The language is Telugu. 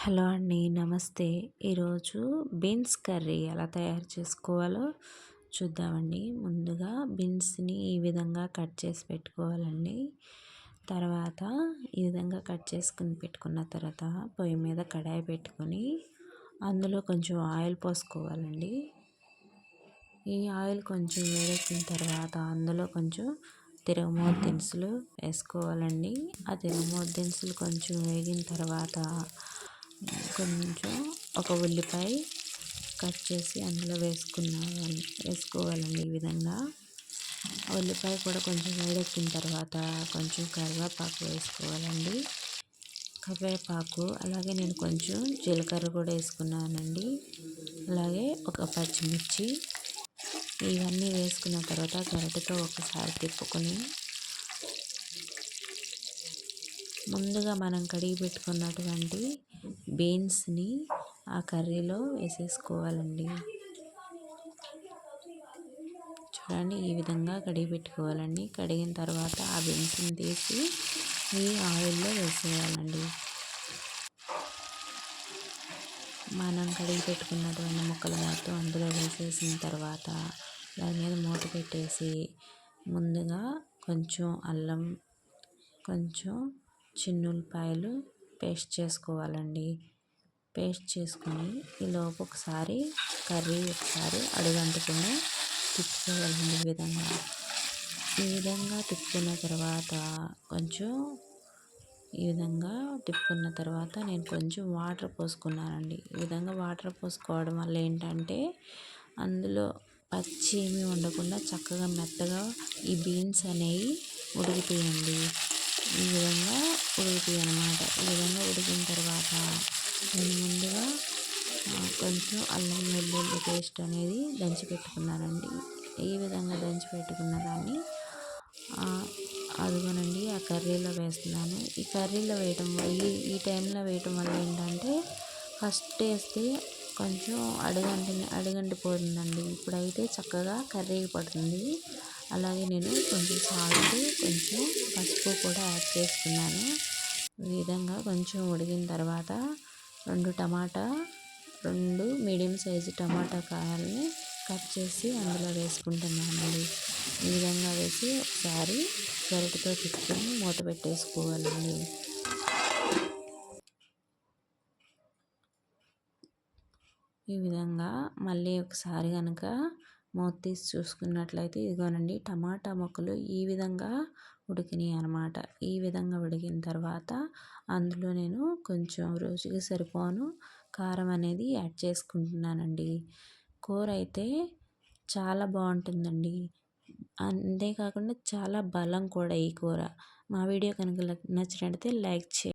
హలో అండి, నమస్తే. ఈరోజు బీన్స్ కర్రీ ఎలా తయారు చేసుకోవాలో చూద్దామండి. ముందుగా బీన్స్ని ఈ విధంగా కట్ చేసి పెట్టుకోవాలండి. తర్వాత ఈ విధంగా కట్ చేసుకుని పెట్టుకున్న తర్వాత పొయ్యి మీద కడాయి పెట్టుకొని అందులో కొంచెం ఆయిల్ పోసుకోవాలండి. ఈ ఆయిల్ కొంచెం వేడెక్కిన తర్వాత అందులో కొంచెం తిరగమోతు దినుసులు వేసుకోవాలండి. ఆ తిరగమోతు దినుసులు కొంచెం వేగిన తర్వాత కొంచెం ఒక ఉల్లిపాయ కట్ చేసి అందులో వేసుకోవాలండి. ఈ విధంగా ఉల్లిపాయ కూడా కొంచెం వేడెక్కిన తర్వాత కొంచెం కరివేపాకు వేసుకోవాలండి. కరివేపాకు అలాగే నేను కొంచెం జీలకర్ర కూడా వేసుకున్నానండి. అలాగే ఒక పచ్చిమిర్చి ఇవన్నీ వేసుకున్న తర్వాత గరిటెతో ఒకసారి తిప్పుకొని ముందుగా మనం కడిగి పెట్టుకున్నటువంటి బీన్స్ని ఆ కర్రీలో వేసేసుకోవాలండి. చూడండి, ఈ విధంగా కడిగి పెట్టుకోవాలండి. కడిగిన తర్వాత ఆ బీన్స్ని తీసి ఈ ఆయిల్లో వేసేయాలండి. మనం కడిగి పెట్టుకున్నటువంటి ముక్కలు మొత్తం అందులో వేసేసిన తర్వాత దాని మీద మూత పెట్టేసి ముందుగా కొంచెం అల్లం, కొంచెం చిన్నుల్లిపాయలు పేస్ట్ చేసుకోవాలండి. పేస్ట్ చేసుకొని ఈలోపు ఒకసారి కర్రీ అడుగంటకుండా తిప్పుకోవాలండి. ఈ విధంగా తిప్పుకున్న తర్వాత నేను కొంచెం వాటర్ పోసుకున్నానండి. ఈ విధంగా వాటర్ పోసుకోవడం వల్ల ఏంటంటే అందులో పచ్చి ఏమీ ఉండకుండా చక్కగా మెత్తగా ఈ బీన్స్ అనేవి ఉడుకుతాయండి. ఈ విధంగా ఉడుకుతాయి అన్నమాట. ఈ విధంగా ఉడికిన తర్వాత నేను ముందుగా కొంచెం అల్లం వెల్లుల్లి పేస్ట్ అనేది దంచి పెట్టుకున్నానండి. ఈ విధంగా దంచి పెట్టుకున్న దాన్ని అదిగోనండి ఆ కర్రీలో వేస్తున్నాను. ఈ కర్రీలో వేయటం వల్ల ఈ టైంలో వేయటం వల్ల ఏంటంటే ఫస్ట్ వేస్తే కొంచెం అడుగంటిపోతుందండి. ఇప్పుడైతే చక్కగా కర్రీ పడుతుంది. అలాగే నేను కొంచెం సాల్ట్, కొంచెం పసుపు కూడా యాడ్ చేసుకున్నాను. ఈ విధంగా కొంచెం ఉడికిన తర్వాత రెండు మీడియం సైజు టమాటా కాయల్ని కట్ చేసి అందులో వేసుకుంటున్నానండి. ఈ విధంగా వేసి ఒకసారి గరిటెతో తిప్పుకొని మూత పెట్టేసుకోవాలండి. ఈ విధంగా మళ్ళీ ఒకసారి కనుక మూత తీసి చూసుకున్నట్లయితే ఇదిగోనండి టమాటా ముక్కలు ఈ విధంగా ఉడికినాయి అన్నమాట. ఈ విధంగా ఉడికిన తర్వాత అందులో నేను కొంచెం రుచికి సరిపోను కారం అనేది యాడ్ చేసుకుంటున్నానండి. కూర అయితే చాలా బాగుంటుందండి. అంతేకాకుండా చాలా బలం కూడా ఈ కూర. మా వీడియో కనుక నచ్చినట్లయితే లైక్ చేయండి.